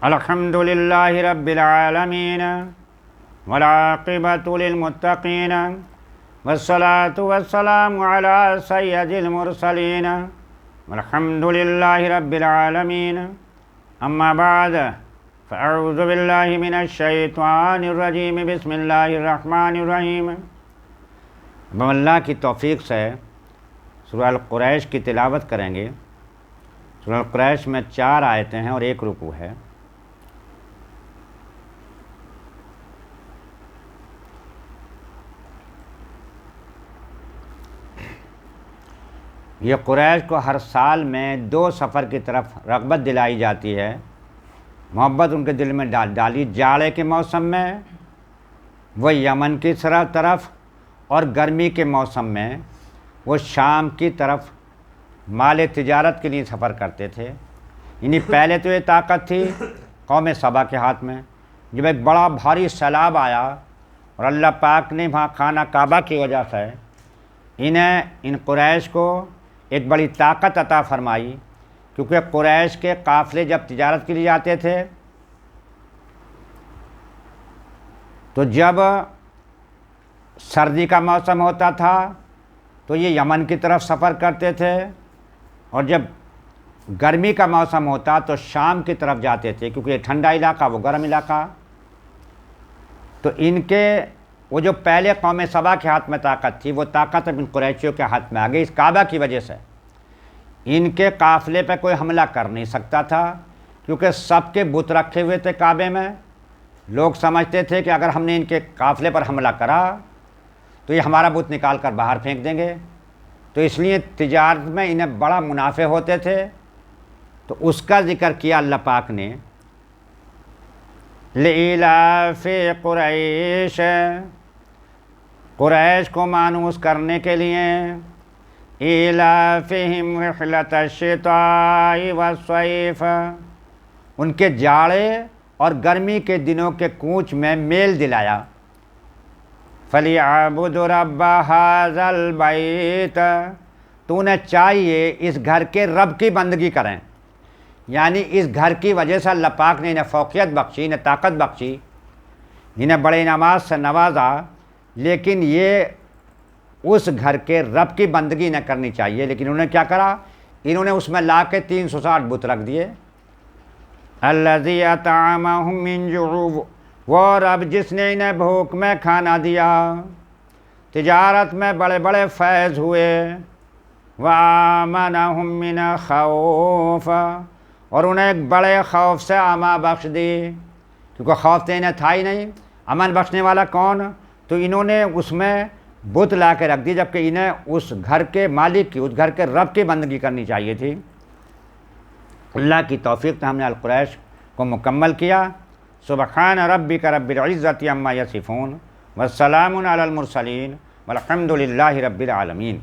الحمد للہ رب العالمین والعاقبۃ للمتقین والصلاة والسلام علی سید المرسلین والحمد للہ رب العالمین اما بعد فاعوذ باللہ من الشیطان الرجیم بسم اللہ الرحمن الرحیم۔ اب ہم اللہ کی توفیق سے سورہ القریش کی تلاوت کریں گے۔ سورہ القریش میں 4 آیتیں ہیں اور 1 رکوع ہے۔ یہ قریش کو ہر سال میں 2 سفر کی طرف رغبت دلائی جاتی ہے، محبت ان کے دل میں ڈالی۔ جاڑے کے موسم میں وہ یمن کی طرف اور گرمی کے موسم میں وہ شام کی طرف مال تجارت کے لیے سفر کرتے تھے۔ یعنی پہلے تو یہ طاقت تھی قوم سبا کے ہاتھ میں، جب ایک بڑا بھاری سیلاب آیا اور اللہ پاک نے وہاں خانہ کعبہ کی وجہ سے ان قریش کو ایک بڑی طاقت عطا فرمائی، کیونکہ قریش کے قافلے جب تجارت کے لیے جاتے تھے تو جب سردی کا موسم ہوتا تھا تو یہ یمن کی طرف سفر کرتے تھے، اور جب گرمی کا موسم ہوتا تو شام کی طرف جاتے تھے، کیونکہ یہ ٹھنڈا علاقہ وہ گرم علاقہ۔ تو ان کے وہ جو پہلے قوم سبا کے ہاتھ میں طاقت تھی، وہ طاقت اب ان قریشیوں کے ہاتھ میں آ گئی۔ اس کعبہ کی وجہ سے ان کے قافلے پہ کوئی حملہ کر نہیں سکتا تھا، کیونکہ سب کے بت رکھے ہوئے تھے کعبے میں۔ لوگ سمجھتے تھے کہ اگر ہم نے ان کے قافلے پر حملہ کرا تو یہ ہمارا بت نکال کر باہر پھینک دیں گے، تو اس لیے تجارت میں انہیں بڑا منافع ہوتے تھے۔ تو اس کا ذکر کیا اللہ پاک نے، لِإِلَافِ قُرَيْشَ، قریش کو مانوس کرنے کے لیے، إِلَافِهِمْ رِحْلَةَ الشِّتَاءِ وَالصَّيْفِ، ان کے جاڑے اور گرمی کے دنوں کے کوچ میں میل دلایا۔ فَلْيَعْبُدُوا رَبَّ هَذَا الْبَيْتِ، تو انہیں چاہیے اس گھر کے رب کی بندگی کریں۔ یعنی اس گھر کی وجہ سے اللہ پاک نے انہیں فوقیت بخشی، انہیں طاقت بخشی، انہیں بڑے انعامات سے نوازا، لیکن یہ اس گھر کے رب کی بندگی نہ کرنی چاہیے۔ لیکن انہوں نے کیا کرا؟ انہوں نے اس میں لا کے 360 بت رکھ دیے۔ الذی اطعمہم من جوع، وہ رب جس نے انہیں بھوک میں کھانا دیا، تجارت میں بڑے بڑے فیض ہوئے، وآمنہم من خوف، اور انہیں ایک بڑے خوف سے امان بخش دی، کیونکہ خوف تو انہیں تھا ہی نہیں۔ امن بخشنے والا کون؟ تو انہوں نے اس میں بت لا کے رکھ دی، جبکہ انہیں اس گھر کے مالک کی، اس گھر کے رب کی بندگی کرنی چاہیے تھی۔ اللہ کی توفیق سے ہم نے القریش کو مکمل کیا۔ سبحان ربک رب العزۃ عما یصفون والسلام علی المرسلین والحمد للہ رب العالمین۔